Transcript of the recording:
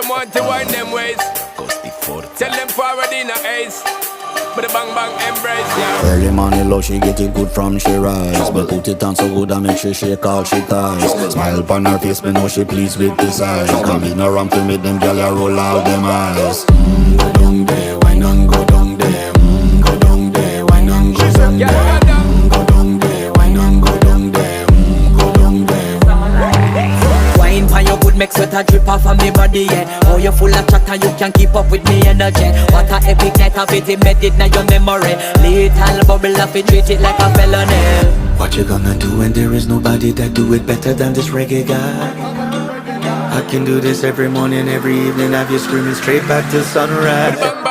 them want to wind them ways. Tell them forward in a ace. But the bang bang embrace, yeah. Early morning love, she get it good from she rise. But put it on so good and make she shake all she ties. Smile upon her face, me know she pleased with this eyes. Come in around to make them gyal a roll out them eyes. Go down there, why not go down there? Go down there, why not go down there? Go down there, why not go down there? Go down there. Wine pan your good make sweat a drip off of me body, yeah. Oh, you full of chatter, you can't keep up with me energy. What a epic night of it, embedded now your memory. Little bubble of it, treat it like a felony. What you gonna do when there is nobody that do it better than this reggae guy? I can do this every morning, every evening, have you screaming straight back to sunrise.